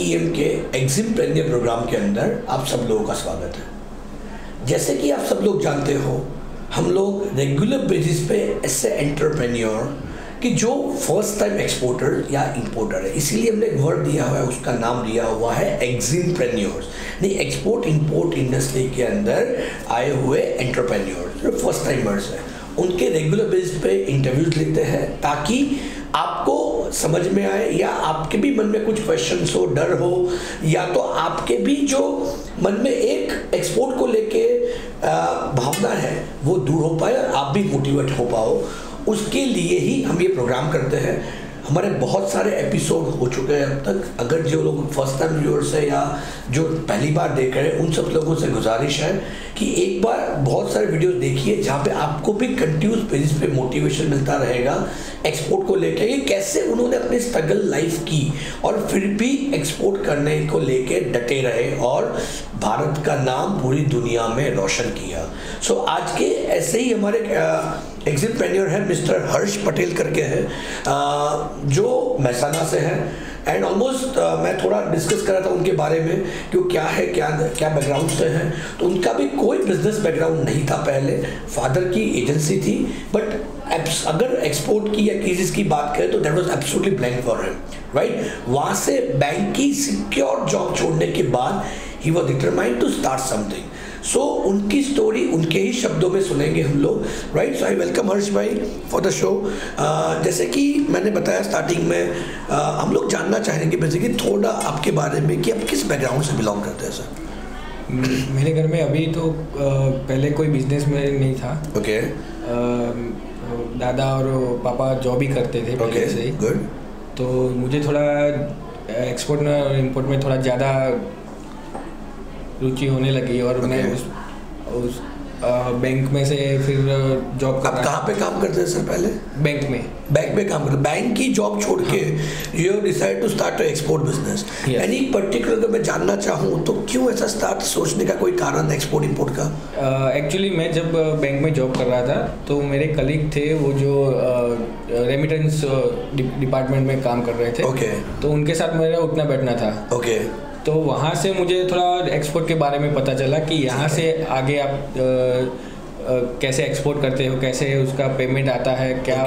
IEM के एग्जिमप्रेन्योर programme के अंदर आप सब लोगों का स्वागत है। जैसे कि आप सब लोग जानते हो, हम लोग रेगुलर बेसिस पे ऐसे एंटरप्रेन्योर कि जो फर्स्ट टाइम एक्सपोर्टर या इंपोर्टर है, इसीलिए हमने एक वर्ड दिया हुआ है, उसका नाम दिया हुआ है एग्जिमप्रेन्योर्स, नहीं एक्सपोर्ट इंपोर्ट इंडस्ट्री के अंदर आए हुए एंटरप्रेन्योर्स जो फर्स्ट टाइमर्स हैं, उनके रेगुलर बेसिस पे इंटरव्यूज लेते हैं ताकि आपको समझ में आए या आपके भी मन में कुछ क्वेश्चंस हो, डर हो, या तो आपके भी जो मन में एक एक्सपोर्ट को लेके भावना है वो दूर हो पाए और आप भी मोटिवेट हो पाओ। उसके लिए ही हम ये प्रोग्राम करते हैं। हमारे बहुत सारे एपिसोड हो चुके हैं अब तक। अगर जो लोग फर्स्ट टाइम व्यूअर्स है या जो पहली बार देख रहे हैं, उन सब लोगों से गुजारिश है कि एक बार बहुत सारे वीडियोस देखिए जहाँ पे आपको भी कंटिन्यूस बेसिस पे मोटिवेशन मिलता रहेगा एक्सपोर्ट को लेके, कि कैसे उन्होंने अपनी स्ट्रगल लाइफ की और फिर भी एक्सपोर्ट करने को लेके डटे रहे और भारत का नाम पूरी दुनिया में रोशन किया। सो आज के ऐसे ही हमारे एग्जिमप्रेन्योर है मिस्टर हर्ष पटेल करके है, जो महसाना से हैं। एंड ऑलमोस्ट मैं थोड़ा डिस्कस कर रहा था उनके बारे में कि वो क्या है, क्या बैकग्राउंड से हैं। तो उनका भी कोई बिजनेस बैकग्राउंड नहीं था पहले, फादर की एजेंसी थी, बट अगर एक्सपोर्ट की या चीज़ की बात करें तो that was absolutely blank for him, right. वहाँ से बैंक की सिक्योर जॉब छोड़ने के बाद ही was determined to start something. So उनकी स्टोरी उनके ही शब्दों में सुनेंगे हम लोग, राइट। सो आई वेलकम हर्ष भाई फॉर द शो। जैसे कि मैंने बताया स्टार्टिंग में, हम लोग जानना चाहेंगे बेसिकली थोड़ा आपके बारे में कि आप किस बैकग्राउंड से बिलोंग करते हैं सर। मेरे घर में अभी तो पहले कोई बिजनेस में नहीं था। ओके। दादा और पापा जॉब ही करते थे पहले से ही। गुड। तो मुझे थोड़ा एक्सपोर्ट और इंपोर्ट में थोड़ा ज़्यादा रुचि होने लगी और मैं उस बैंक में से फिर जॉब कर। आप कहाँ पे काम करते हैं सर पहले? बैंक में काम करते। बैंक की जॉब छोड़ के you decide to start export business. Any particular अगर मैं जानना चाहूँ तो क्यों ऐसा स्टार्ट सोचने का कोई कारण एक्सपोर्ट इंपोर्ट का? एक्चुअली मैं जब बैंक में जॉब कर रहा था तो मेरे कलीग थे वो जो रेमिटेंस डिपार्टमेंट में काम कर रहे थे। ओके। तो उनके साथ मेरा उठना बैठना था। ओके। तो वहाँ से मुझे थोड़ा एक्सपोर्ट के बारे में पता चला कि यहाँ से आगे आप कैसे एक्सपोर्ट करते हो, कैसे उसका पेमेंट आता है क्या।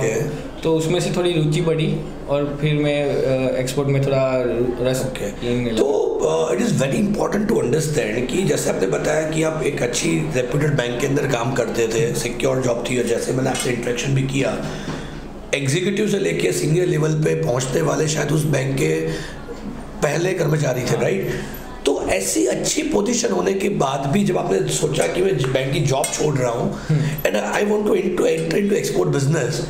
तो उसमें से थोड़ी रुचि बढ़ी और फिर मैं एक्सपोर्ट में थोड़ा रस लेने लगा। तो it is very important to understand कि जैसे आपने बताया कि आप एक अच्छी रेप्यूटेड बैंक के अंदर काम करते थे, सिक्योर जॉब थी, और जैसे मैंने आपसे इंटरेक्शन भी किया, एग्जीक्यूटिव से लेके सीनियर लेवल पे पहुँचने वाले शायद उस बैंक के पहले कर्मचारी थे, राइट। तो ऐसी अच्छी पोजीशन होने के बाद भी जब आपने सोचा कि मैं बैंक की जॉब छोड़ रहा हूँ and I want to enter into export business,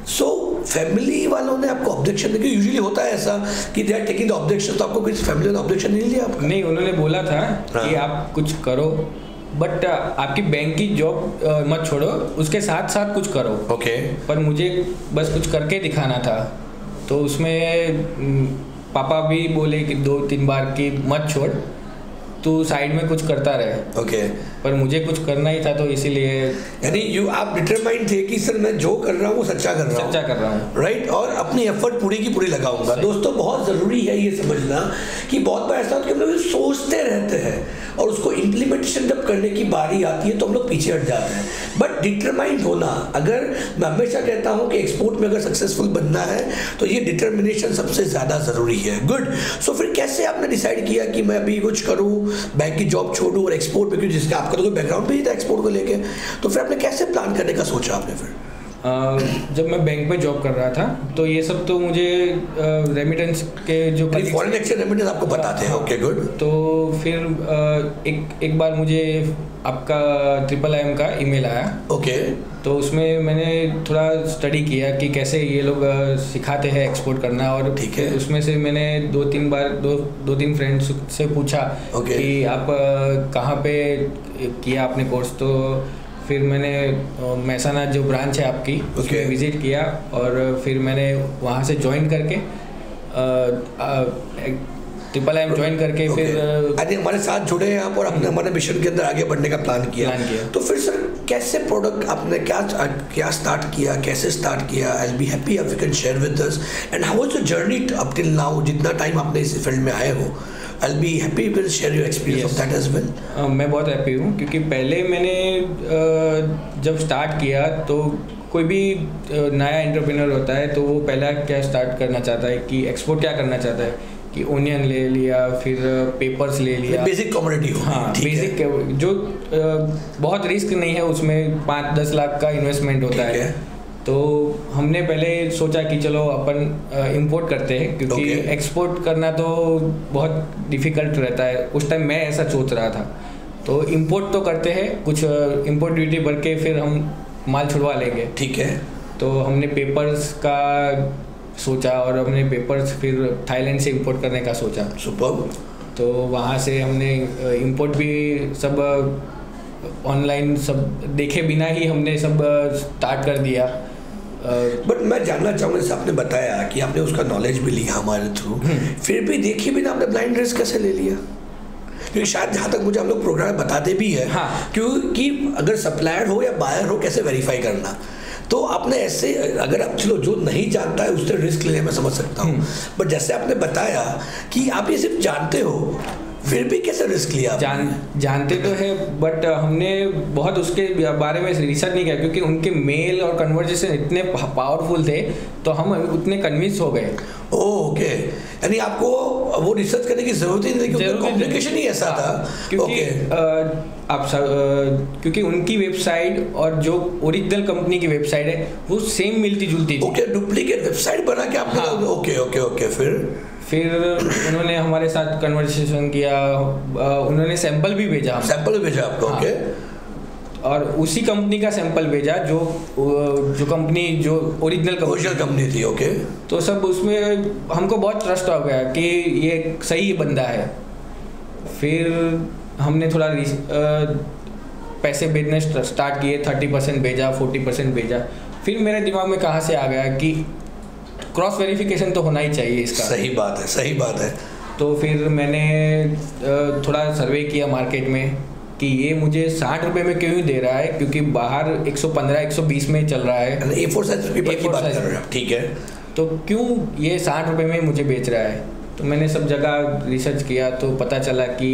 so family वालों ने आपको ऑब्जेक्शन नहीं किया? यूजुअली होता है ऐसा कि they are taking the objection, तो आपको किसी फैमिली ने ऑब्जेक्शन नहीं लिया आपका? नहीं, उन्होंने बोला था कि आप कुछ करो बट आपकी बैंक की जॉब मत छोड़ो, उसके साथ साथ कुछ करो। ओके। पर मुझे बस कुछ करके दिखाना था, तो उसमें पापा भी बोले कि 2-3 बार कि मत छोड़, तू साइड में कुछ करता रहे। ओके। पर मुझे कुछ करना ही था तो इसीलिए। यानी आप डिटरमाइंड थे कि सर मैं जो कर रहा हूँ वो सच्चा कर रहा हूँ, राइट, और अपनी एफर्ट पूरी की पूरी लगाऊंगा। दोस्तों बहुत ज़रूरी है ये समझना कि बहुत बार ऐसा होता है कि हम लोग सोचते रहते हैं और उसको इम्प्लीमेंटेशन जब करने की बारी आती है तो हम लोग पीछे हट जाते हैं। बट डिटरमाइंड होना, अगर मैं हमेशा कहता हूँ कि एक्सपोर्ट में अगर सक्सेसफुल बनना है तो ये डिटर्मिनेशन सबसे ज़्यादा ज़रूरी है। गुड। सो फिर कैसे आपने डिसाइड किया कि मैं अभी कुछ करूँ, बैंक की जॉब छोड़ूं और एक्सपोर्ट पे, क्योंकि जिसका आपका तो कोई बैकग्राउंड भी नहीं था एक्सपोर्ट को लेके, तो फिर आपने कैसे प्लान करने का सोचा आपने फिर? जब मैं बैंक में जॉब कर रहा था तो ये सब तो मुझे रेमिटेंस के जो फॉरेन एक्सचेंज रेमिटेंस आपको बताते हैं। Okay, good. तो फिर एक बार मुझे आपका IIIM का ईमेल आया। ओके। तो उसमें मैंने थोड़ा स्टडी किया कि कैसे ये लोग सिखाते हैं एक्सपोर्ट करना, और ठीक है, उसमें से मैंने 2-3 फ्रेंड्स से पूछा कि आप कहाँ पे किया आपने कोर्स। तो फिर मैंने महसाना जो ब्रांच है आपकी उसमें विजिट किया और फिर मैंने वहाँ से ज्वाइन करके IIIM ज्वाइन करके फिर हमारे साथ जुड़े हैं आप और अपने हमारे मिशन के अंदर आगे बढ़ने का प्लान किया। तो फिर सर कैसे प्रोडक्ट आपने क्या स्टार्ट किया, कैसे स्टार्ट किया? I will be happy if you can share with us and how was the journey up till now, जितना टाइम आपने इस फील्ड में आए हो, I'll be happy to share your experience of that as well. मैं बहुत happy हूँ क्योंकि पहले मैंने जब स्टार्ट किया तो कोई भी नया एंटरप्रेन्योर होता है तो वो पहला क्या स्टार्ट करना चाहता है कि एक्सपोर्ट क्या करना चाहता है कि ओनियन ले लिया, फिर पेपर्स ले लिया, बेसिक कमोडिटी हो। हाँ, बेसिक जो बहुत रिस्क नहीं है उसमें, 5-10 लाख का इन्वेस्टमेंट होता है। तो हमने पहले सोचा कि चलो अपन इंपोर्ट करते हैं क्योंकि एक्सपोर्ट करना तो बहुत डिफ़िकल्ट रहता है। उस टाइम मैं ऐसा सोच रहा था, तो इंपोर्ट तो करते हैं, कुछ इंपोर्ट ड्यूटी भर के फिर हम माल छुड़वा लेंगे। ठीक है। तो हमने पेपर्स का सोचा और हमने पेपर्स फिर थाईलैंड से इंपोर्ट करने का सोचा। सुपर। तो वहाँ से हमने इंपोर्ट भी सब ऑनलाइन सब देखे बिना ही हमने सब स्टार्ट कर दिया। बट मैं जानना चाहूँगा, जैसे आपने बताया कि आपने उसका नॉलेज भी लिया हमारे थ्रू, फिर भी देखे बिना आपने ब्लाइंड रिस्क कैसे ले लिया? क्योंकि शायद जहाँ तक मुझे हम लोग प्रोग्राम बताते भी है, हाँ, क्योंकि अगर सप्लायर हो या बायर हो कैसे वेरीफाई करना, तो आपने ऐसे, अगर आप चलो जो नहीं जानता है उससे रिस्क लेने में समझ सकता हूँ, बट जैसे आपने बताया कि आप ये सिर्फ जानते हो, फिर भी कैसे रिस्क लिया? जानते तो है बट हमने बहुत उसके बारे में रिसर्च नहीं किया क्योंकि उनके मेल और कन्वर्सेशन इतने पावरफुल थे तो हम उतने कन्विंस हो गए। ओके, यानी आपको वो रिसर्च करने की जरूरत ही नहीं क्योंकि कम्युनिकेशन ही ऐसा था। क्योंकि क्योंकि उनकी वेबसाइट और जो ओरिजिनल कंपनी की वेबसाइट है वो सेम मिलती जुलती थी। ओके, डुप्लीकेट वेबसाइट बना के आपने? हाँ। ओके, फिर उन्होंने हमारे साथ कन्वर्सेशन किया, उन्होंने सैंपल भी भेजा आपको। हाँ। ओके। और उसी कंपनी का सैंपल भेजा जो कंपनी जो ओरिजिनल कंपनी थी। ओके। तो सब उसमें हमको बहुत ट्रस्ट हो गया कि ये सही बंदा है। फिर हमने थोड़ा पैसे भेजने स्टार्ट किए, 30% भेजा, 40% भेजा। फिर मेरे दिमाग में कहाँ से आ गया कि क्रॉस वेरिफिकेशन तो होना ही चाहिए इसका। सही बात है। तो फिर मैंने थोड़ा सर्वे किया मार्केट में कि ये मुझे 60 रुपये में क्यों ही दे रहा है, क्योंकि बाहर 115-120 में चल रहा है। A4 साइज पेपर की बात कर रहे हैं, ठीक है। तो क्यों ये 60 रुपये में मुझे बेच रहा है? तो मैंने सब जगह रिसर्च किया तो पता चला कि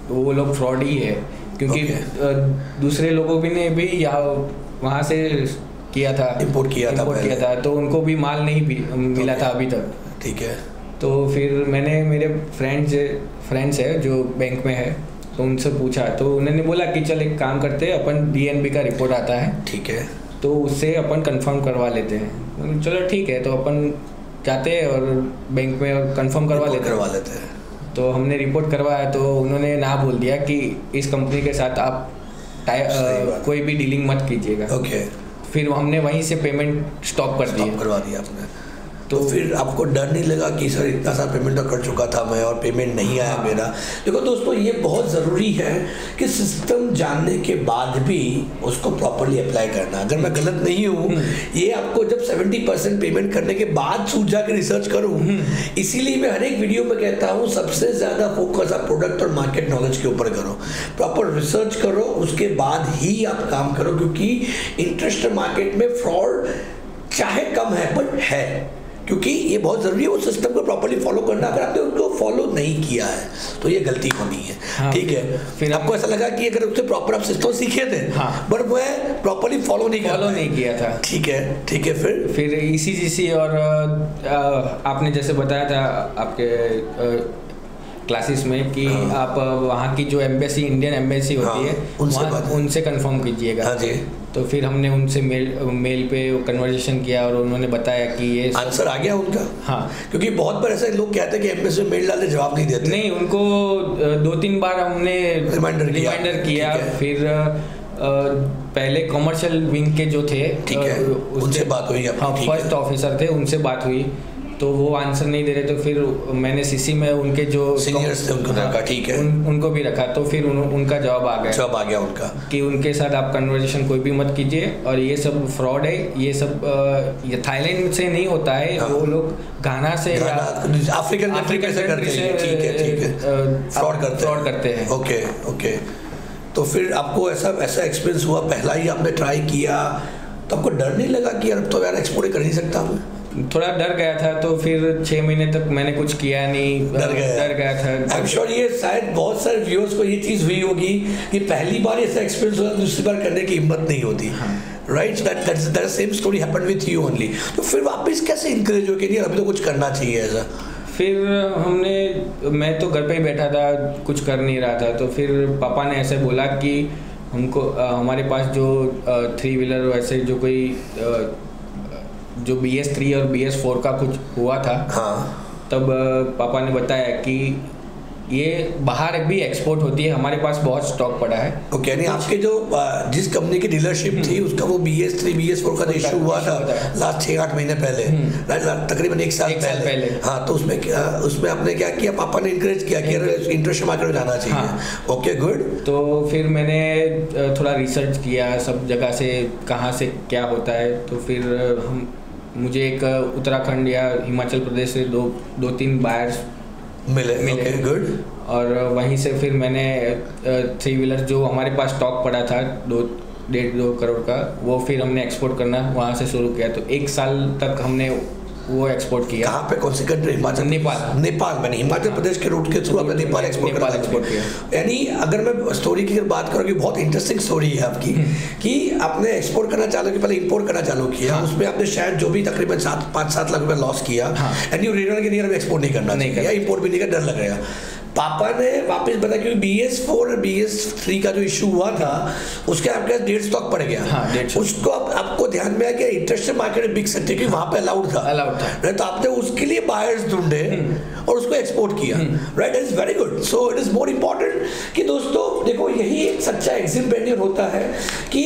वो लोग फ्रॉड ही है, क्योंकि दूसरे लोगों भी ने भी यहाँ वहाँ से किया था, इंपोर्ट किया था, तो उनको भी माल नहीं मिला था अभी तक। ठीक है। तो फिर मैंने मेरे फ्रेंड्स है जो बैंक में है, तो उनसे पूछा तो उन्होंने बोला कि चल एक काम करते हैं, अपन DNB का रिपोर्ट आता है, ठीक है, तो उससे अपन कंफर्म करवा लेते हैं। चलो ठीक है, तो अपन जाते हैं और बैंक में कंफर्म करवा लेते हैं। तो हमने रिपोर्ट करवाया तो उन्होंने ना बोल दिया कि इस कंपनी के साथ आप कोई भी डीलिंग मत कीजिएगा। ओके। फिर हमने वहीं से पेमेंट स्टॉप करवा दिया आपने। तो फिर आपको डर नहीं लगा कि सर इतना सा पेमेंट तो कर चुका था मैं और पेमेंट नहीं आया मेरा? देखो दोस्तों, ये बहुत ज़रूरी है कि सिस्टम जानने के बाद भी उसको प्रॉपरली अप्लाई करना। अगर मैं गलत नहीं हूँ, ये आपको जब 70% पेमेंट करने के बाद सूझ जाकर रिसर्च करूँ, इसीलिए मैं हर एक वीडियो में कहता हूँ सबसे ज़्यादा फोकस आप प्रोडक्ट और मार्केट नॉलेज के ऊपर करो, प्रॉपर रिसर्च करो, उसके बाद ही आप काम करो, क्योंकि इंटरेस्ट मार्केट में फ्रॉड चाहे कम है बट है, क्योंकि ये बहुत ज़रूरी है वो सिस्टम को प्रॉपर्ली फॉलो करना। अगर आपने उनको फॉलो नहीं किया है तो ये गलती होनी है। हाँ, ठीक है। फिर आपको ऐसा लगा कि अगर उससे प्रॉपर आप सिस्टम सीखे थे, हाँ, बट वो प्रॉपर्ली फॉलो नहीं किया था। ठीक है। फिर ECGC और आपने जैसे बताया था आपके क्लासेस में कि आप वहाँ की जो एम्बेसी, इंडियन एम्बेसी होती है, उनसे कंफर्म कीजिएगा। हाँ जी। तो फिर हमने उनसे मेल पे कन्वर्सेशन किया और उन्होंने बताया कि ये आंसर आ गया उनका। हाँ, क्योंकि बहुत बार ऐसे लोग कहते हैं कि एम्बेसी में मेल डालते जवाब नहीं देते। नहीं, उनको 2-3 बार हमने रिमाइंडर किया। फिर पहले कमर्शियल विंग के जो थे, ठीक है, उनसे बात हुई। हाँ, फर्स्ट ऑफिसर थे, उनसे बात हुई तो वो आंसर नहीं दे रहे, तो फिर मैंने CC में उनके जो सीनियर्स थे उनको रखा। ठीक है। उनको भी रखा। तो फिर उनका जवाब आ गया उनका कि उनके साथ आप कन्वर्सेशन कोई भी मत कीजिए और ये सब फ्रॉड है, ये सब ये थाईलैंड से नहीं होता है। हाँ। वो लोग घाना से या अफ्रीकन कंट्री से ठीक है, फ्रॉड करते हैं। ओके। तो फिर आपको ऐसा एक्सपीरियंस हुआ, पहला ही आपने ट्राई किया, तो आपको डर नहीं लगा कि यार अब तो यार एक्सपोर्ट कर नहीं सकता मैं? थोड़ा डर गया था, तो फिर 6 महीने तक मैंने कुछ किया नहीं, डर गया था। आई एम श्योर ये शायद बहुत सारे व्यूअर्स को ये चीज़ हुई होगी कि पहली बार ऐसा एक्सपीरियंस हुआ, दूसरी बार करने की हिम्मत नहीं होती। Right, that same story happened with you only. तो फिर वापस कैसे इंकरेज हो कि नहीं अभी तो कुछ करना चाहिए ऐसा? फिर मैं तो घर पे ही बैठा था, कुछ कर नहीं रहा था, तो फिर पापा ने ऐसे बोला कि हमको हमारे पास जो 3 व्हीलर वैसे जो कोई जो BS3 और BS4 का कुछ हुआ था, तब पापा ने बताया कि ये बाहर भी एक्सपोर्ट होती है, हमारे पास बहुत स्टॉक पड़ा है। ओके, यानी आपके जो जिस कंपनी की डीलरशिप थी उसका वो BS3 BS4 का इशू हुआ था लास्ट 6-8 महीने पहले, तकरीबन 1 साल पहले। हाँ, तो उसमें आपने क्या किया? पापा ने इंकरेज किया कि इंटरनेशनल मार्केट में जाना चाहिए। Okay, good. तो फिर मैंने थोड़ा रिसर्च किया सब जगह से, कहाँ से क्या होता है। तो फिर मुझे एक उत्तराखंड या हिमाचल प्रदेश से 2-3 बायर्स मिले। Okay, good. और वहीं से फिर मैंने 3 व्हीलर जो हमारे पास स्टॉक पड़ा था 2.5 करोड़ का, वो फिर हमने एक्सपोर्ट करना वहाँ से शुरू किया। तो 1 साल तक हमने वो एक्सपोर्ट किया। कहाँ पे? कौन सी कंट्री? हिमाचल? नेपाल मैंने हिमाचल प्रदेश के रूट के थ्रू हमने नेपाल एक्सपोर्ट किया। यानी अगर मैं स्टोरी की बात करूँ कि बहुत इंटरेस्टिंग स्टोरी है आपकी कि आपने एक्सपोर्ट करना चालू किया, पहले इंपोर्ट करना चालू किया। उसमें आपने शायद जो भी तकरीबन 5-7 लाख रुपए लॉस किया, एंड यू रिटर्न के नहीं एक्सपोर्ट नहीं करना चाहिए, इंपोर्ट भी नहीं करना, डर लग रहा। पापा ने वापस बताया क्योंकि BS4 और BS3 का जो इशू हुआ था उसके आपके पास 1.5 स्टॉक पड़ गया। उसको आपको ध्यान में आया कि इंटरनेशनल मार्केट में बिक सकते कि वहां पे अलाउड था, तो आपने उसके लिए बायर्स ढूंढे और उसको एक्सपोर्ट किया। Right, it is very good. So it is more important कि दोस्तों देखो, यही एक सच्चा एंटरप्रेन्योर होता है कि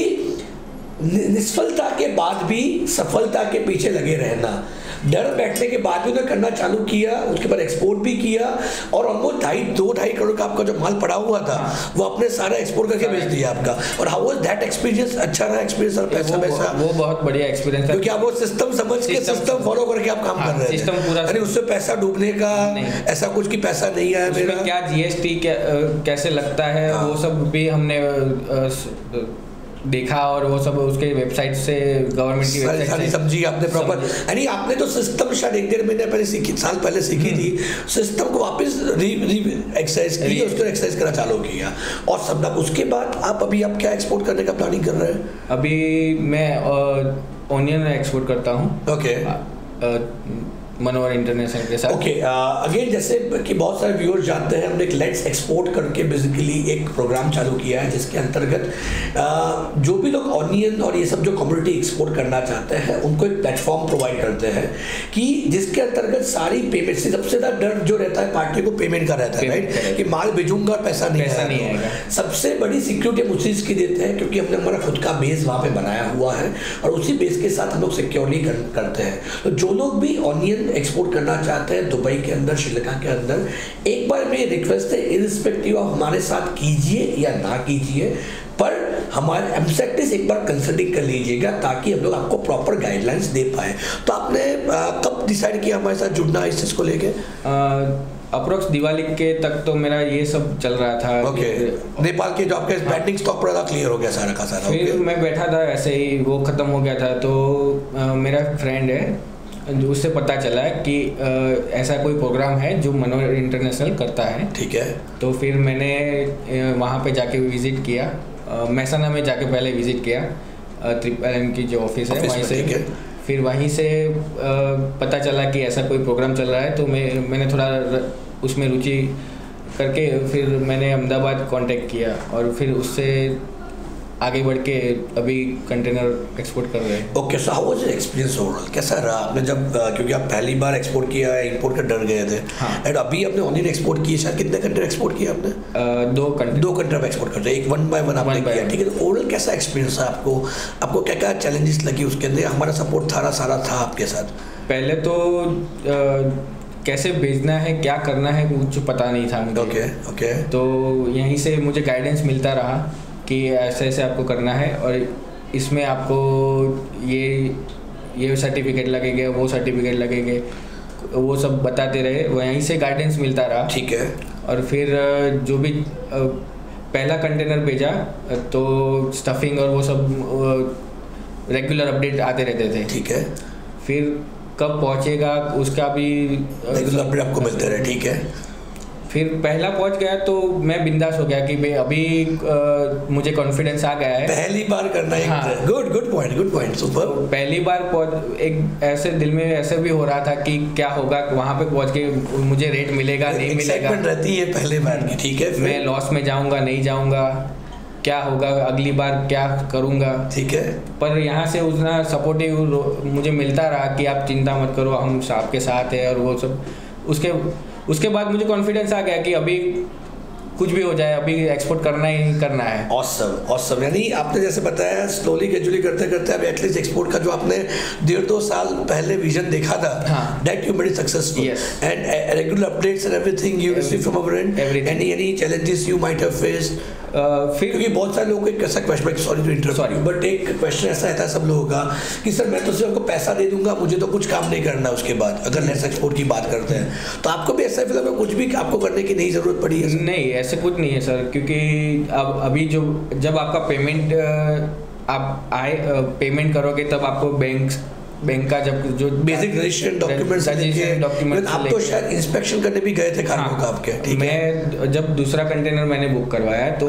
निष्फलता के बाद भी सफलता के पीछे लगे रहना। डर बैठने के बाद भी उन्होंने करना चालू किया, उसके बाद एक्सपोर्ट भी किया और ऑलमोस्ट 2.5 करोड़ का आपका जो माल पड़ा हुआ था वो अपने सारा एक्सपोर्ट करके बेच दिया आपका। और हाउ वाज दैट एक्सपीरियंस? अच्छा रहा एक्सपीरियंस? और पैसा वो बहुत बढ़िया एक्सपीरियंस था, क्योंकि आप वो सिस्टम समझ के सिस्टम फॉलो करके आप काम कर रहे थे। सिस्टम पूरा, यानी उससे पैसा डूबने का ऐसा कुछ कि पैसा नहीं आया मेरा, क्या GST कैसे लगता है वो सब भी हमने देखा, और वो सब उसके वेबसाइट से, गवर्नमेंट की वेबसाइट से समझी आपने प्रॉपर। यानी आपने तो सिस्टम शायद 1-1.5 महीने पहले साल पहले सीखी थी, सिस्टम को वापस एक्सरसाइज की, उसको एक्सरसाइज करना चालू किया और सब। उसके बाद आप क्या एक्सपोर्ट करने का प्लानिंग कर रहे हैं? अभी मैं ऑनियन एक्सपोर्ट करता हूँ। ओके, मनोहर इंटरनेशनल के साथ। ओके, अगेन जैसे कि बहुत सारे व्यूअर्स जानते हैं, हमने एक लेट्स एक्सपोर्ट करके बेसिकली एक प्रोग्राम चालू किया है जिसके अंतर्गत जो भी लोग ऑनियन और ये सब जो कम्युनिटी एक्सपोर्ट करना चाहते हैं उनको एक प्लेटफॉर्म प्रोवाइड करते हैं कि जिसके अंतर्गत सारी पेमेंट से सबसे ज़्यादा डर जो रहता है पार्टी को पेमेंट का रहता है, राइट, कि माल भेजूंगा पैसा नहीं आएगा। सबसे बड़ी सिक्योरिटी हम उस चीज़ की देते हैं क्योंकि हमने हमारा खुद का बेस वहाँ पे बनाया हुआ है और उसी बेस के साथ हम लोग सिक्योरिटी करते हैं। तो जो लोग भी ऑनियन एक्सपोर्ट करना चाहते हैं दुबई के अंदर, श्रीलंका के अंदर, एक बार मेरी रिक्वेस्ट है, इरिस्पेक्टिव ऑफ हमारे साथ कीजिए या ना कीजिए, पर हमारे एमसेक्टिस एक बार कंसल्टिंग कर लीजिएगा ताकि हम लोग आपको प्रॉपर गाइडलाइंस दे पाए। तो आपने कब डिसाइड किया हमारे साथ जुड़ना इस चीज़ को लेके? अप्रोक्स दिवाली के तक तो मेरा ये सब चल रहा था। ओके, नेपाल के जो आपके बैटिंग स्टॉक पड़ा था क्लियर हो गया सारा का सारा? फिर मैं बैठा था ऐसे ही, वो ख़त्म हो गया था, तो मेरा फ्रेंड है उससे पता चला कि ऐसा कोई प्रोग्राम है जो मनोहर इंटरनेशनल करता है। ठीक है। तो फिर मैंने वहाँ पे जाके विज़िट किया, मैसाना में जाके पहले विज़िट किया, ट्रिपल की जो ऑफिस है वहीं से। फिर वहीं से पता चला कि ऐसा कोई प्रोग्राम चल रहा है, तो मैंने थोड़ा उसमें रुचि करके फिर मैंने अहमदाबाद कांटेक्ट किया और फिर उससे आगे बढ़ के अभी कंटेनर एक्सपोर्ट कर रहे हैं। Okay, so how was your experience overall? कैसा रहा आपने जब, क्योंकि आप पहली बार एक्सपोर्ट किया है, इंपोर्ट का डर गए थे, एंड अभी आपने ऑनलाइन एक्सपोर्ट किया, शायद कितने कंटेनर एक्सपोर्ट किया आपने? 2 कंटेनर आप एक्सपोर्ट करते हैं, एक 1 बाय 1 आपने किया, ठीक है। तो ओवरऑल कैसा एक्सपीरियंस है आपको क्या क्या चैलेंजेस लगी उसके अंदर? हमारा सपोर्ट सारा था आपके साथ। पहले तो कैसे भेजना है, क्या करना है, कुछ पता नहीं था मुझे। ओके। तो यहीं से मुझे गाइडेंस मिलता रहा कि ऐसे ऐसे आपको करना है और इसमें आपको ये सर्टिफिकेट लगेगा, वो सर्टिफिकेट लगेंगे, वो सब बताते रहे, वहीं से गाइडेंस मिलता रहा। ठीक है। और फिर जो भी पहला कंटेनर भेजा तो स्टफिंग और वो सब रेगुलर अपडेट आते रहते थे। ठीक है। फिर कब पहुंचेगा उसका भी अपडेट आपको मिलते रहे, ठीक है। फिर पहला पहुंच गया तो मैं बिंदास हो गया कि भाई अभी मुझे कॉन्फिडेंस आ गया है, पहली बार करना है। हाँ। Good point super. पहली बार एक ऐसे दिल में ऐसे भी हो रहा था कि क्या होगा वहां पे पहुंच के, मुझे रेट मिलेगा नहीं मिलेगा, रहती है पहले बार की, ठीक है। मैं लॉस में जाऊंगा नहीं जाऊंगा, क्या होगा अगली बार, क्या करूंगा, ठीक है। पर यहाँ से उतना सपोर्टिव मुझे मिलता रहा कि आप चिंता मत करो, हम आपके साथ है और वो सब। उसके बाद मुझे कॉन्फिडेंस आ गया कि अभी कुछ भी हो जाए, अभी एक्सपोर्ट करना ही करना है। ऑसम। यानी आपने जैसे बताया स्लोली ग्रेजुअली करते करते अब एटलीस्ट एक्सपोर्ट का जो आपने 1.5-2 साल पहले विजन देखा था, that you very successful and regular updates and everything you receive from our end. Any challenges you might have faced? फिर क्योंकि बहुत सारे लोगों को एक ऐसा question, sorry to interrupt, but एक क्वेश्चन ऐसा रहता है सब लोगों का कि सर मैं तो सिर्फ आपको पैसा दे दूंगा, मुझे तो कुछ काम नहीं करना उसके बाद, अगर लेट्स एक्सपोर्ट की बात करते हैं तो आपको भी ऐसा फिलहाल कुछ भी आपको करने की नहीं जरूरत पड़ी है? नहीं, ऐसे कुछ नहीं है सर, क्योंकि अब अभी जब आपका पेमेंट आप पेमेंट करोगे तब आपको बैंक का जब जो बेसिक रजिस्ट्रेशन डॉक्यूमेंट्स आप तो शायद इंस्पेक्शन करने भी गए थे कार्गो का आपके, ठीक है। मैं जब दूसरा कंटेनर मैंने बुक करवाया तो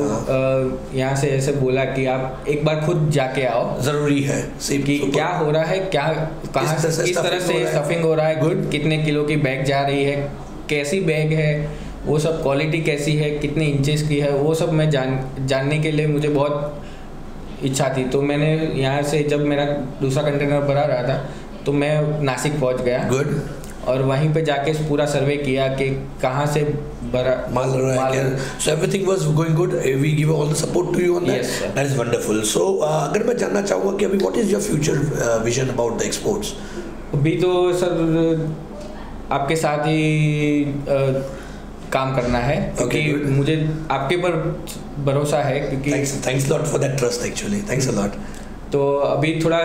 यहाँ से ऐसे बोला कि आप एक बार खुद जाके आओ, जरूरी है कि क्या हो रहा है, क्या कहाँ किस तरह से स्टफिंग हो रहा है, गुड कितने किलो की बैग जा रही है, कैसी बैग है, वो सब क्वालिटी कैसी है, कितने इंचेस की है, वो सब मैं जानने के लिए मुझे बहुत इच्छा थी। तो मैंने यहाँ से जब मेरा दूसरा कंटेनर भरा रहा था तो मैं नासिक पहुँच गया। गुड। और वहीं पे जाके पूरा सर्वे किया कि कहाँ से भरा माल रहा है। So everything was going good. We give all the support to you on that. Yes, sir. That is wonderful. So अगर मैं जानना चाहूँगा कि अभी what is your future vision about the exports? अभी तो सर आपके साथ ही काम करना है, क्योंकि मुझे आपके पर भरोसा है, क्योंकि thanks lot for that trust, actually thanks a lot. तो अभी थोड़ा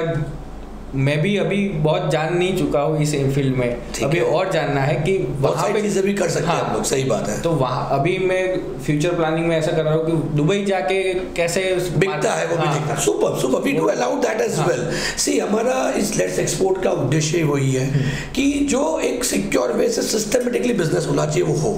मैं भी अभी बहुत जान नहीं चुका हूँ इस फील्ड में, अभी और जानना है कि वहाँ पे चीजें भी कर सकते हैं हम लोग, सही बात है। तो वहाँ अभी मैं फ्यूचर प्लानिंग में ऐसा कर रहा हूँ कि दुबई जाके कैसे बिकता है वो भी देखना। Super we do allow that as well. See हमारा इस लेट्स एक्सपोर्ट का उद्देश्य वही है कि जो एक सिक्योर वे से सिस्टमेटिकली बिजनेस होना चाहिए वो हो।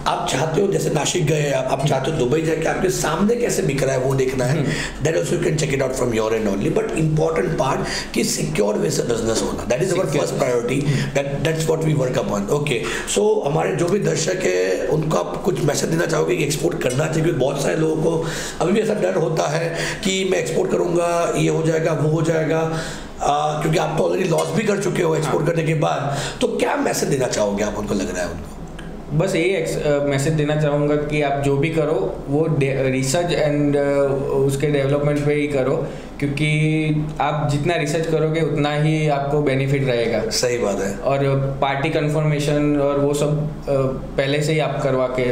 आप चाहते हो जैसे नासिक गए आप चाहते हो दुबई जाके आपके सामने कैसे बिक रहा है वो देखना है, that also you can check it out from your end only, but important part कि सिक्योर वे से बिजनेस होना, that is our first priority, that's what we work upon. Okay, so हमारे जो भी दर्शक है उनको आप कुछ मैसेज देना चाहोगे कि एक्सपोर्ट करना चाहिए? क्योंकि बहुत सारे लोगों को अभी भी ऐसा डर होता है कि मैं एक्सपोर्ट करूंगा ये हो जाएगा वो हो जाएगा, क्योंकि आप तो ऑलरेडी लॉस भी कर चुके हो एक्सपोर्ट करने के बाद, तो क्या मैसेज देना चाहोगे आप उनको, लग रहा है उनको? बस ये मैसेज देना चाहूँगा कि आप जो भी करो वो रिसर्च एंड उसके डेवलपमेंट पे ही करो, क्योंकि आप जितना रिसर्च करोगे उतना ही आपको बेनिफिट रहेगा। सही बात है। और पार्टी कंफर्मेशन और वो सब पहले से ही आप करवा के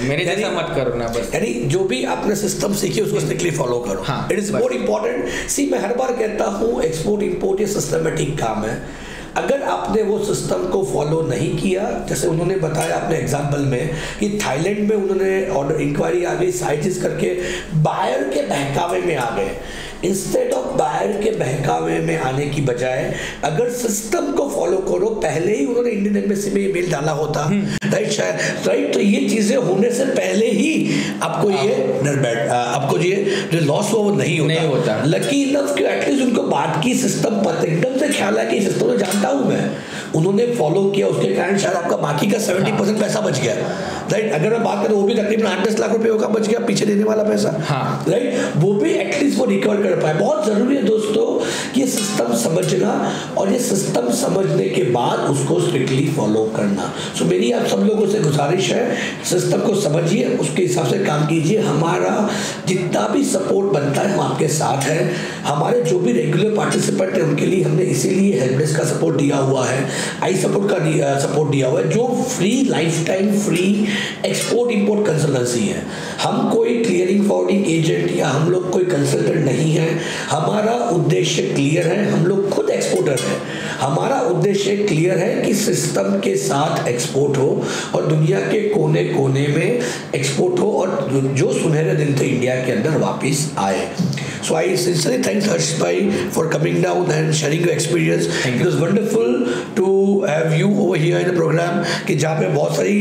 मेरे जैसा मत करो ना, बस यानी जो भी आपने सिस्टम सीखी उसको स्ट्रिक्टली फॉलो करो। It is more important. See मैं हर बार कहता हूँ एक्सपोर्ट इंपोर्ट ये सिस्टमेटिक काम है। अगर आपने वो सिस्टम को फॉलो नहीं किया, जैसे उन्होंने बताया अपने एग्जाम्पल में कि थाईलैंड में उन्होंने ऑर्डर इंक्वायरी आ गई साइटिस करके बायर के बहकावे में आ गए, इंस्टेड ऑफ बायर के बहकावे में आने की बजाय अगर सिस्टम को फॉलो करो, पहले ही उन्होंने इंडियन एम्बेसी में ईमेल डाला होता, राइट शायद, राइट, तो ये चीजें होने से पहले ही आपको आपको ये जो लॉस हुआ वो नहीं होता। लकी इनफ कि एटलीस्ट उनको बात की सिस्टम पता एकदम से ख्याल है कि सिस्टम तो जानता हूँ मैं, उन्होंने फॉलो किया, उसके कारण शायद आपका बाकी का 70% पैसा बच गया, राइट। अगर मैं बात करूँ वो भी तकरीबन 8-10 लाख रुपए का बच गया पीछे देने वाला पैसा, राइट, वो भी एटलीस्ट वो रिकवर कर पाए। बहुत जरूरी है दोस्तों कि ये सिस्टम समझना और ये सिस्टम समझने के बाद उसको स्ट्रिक्टली फॉलो करना। सो मेरी आप सब लोगों से गुजारिश है, सिस्टम को समझिए, उसके हिसाब से काम कीजिए। हमारा जितना भी सपोर्ट बनता है हम आपके साथ हैं। हमारे जो भी रेगुलर पार्टिसिपेंट है उनके लिए हमने इसीलिए हेल्प डेस्क का सपोर्ट दिया हुआ है, आई सपोर्ट का सपोर्ट दिया हुआ है, जो free life time free export import consultancy है। हम कोई क्लियरिंग फॉरवर्डिंग एजेंट या हम लोग कोई कंसल्टेंट नहीं है। हमारा उद्देश्य क्लियर है, हम लोग खुद एक्सपोर्टर हैं। हमारा उद्देश्य क्लियर है कि सिस्टम के साथ एक्सपोर्ट हो और दुनिया के कोने कोने में एक्सपोर्ट हो और जो सुनहरे दिन थे इंडिया के अंदर वापस आए। So I sincerely thank Harsh Bhai for coming down and sharing your experience. It was wonderful to have you over here in the program कि जहाँ पे बहुत सारी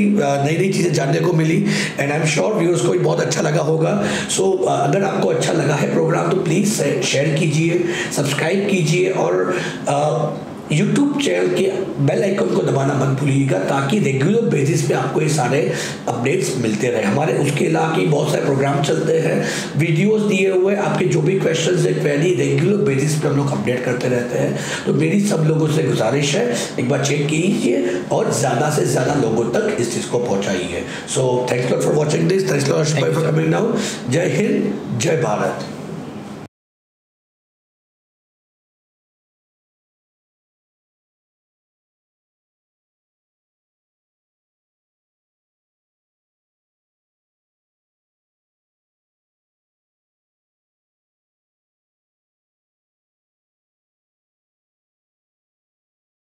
नई नई चीज़ें जानने को मिली, and I'm sure व्यूअर्स को भी बहुत अच्छा लगा होगा. So अगर आपको अच्छा लगा है प्रोग्राम तो प्लीज़ शेयर कीजिए, सब्सक्राइब कीजिए और YouTube चैनल के बेल आइकन को दबाना मत भूलिएगा ताकि रेगुलर बेसिस पे आपको ये सारे अपडेट्स मिलते रहे. हमारे उसके अलावा बहुत सारे प्रोग्राम चलते हैं, वीडियोस दिए हुए, आपके जो भी क्वेश्चंस है क्वेरी रेगुलर बेसिस पे हम लोग अपडेट करते रहते हैं. तो मेरी सब लोगों से गुजारिश है एक बार चेक कीजिए और ज़्यादा से ज़्यादा लोगों तक इस चीज़ को पहुँचाइए. So thanks lot for watching this. Thanks lot for coming now. जय हिंद, जय भारत.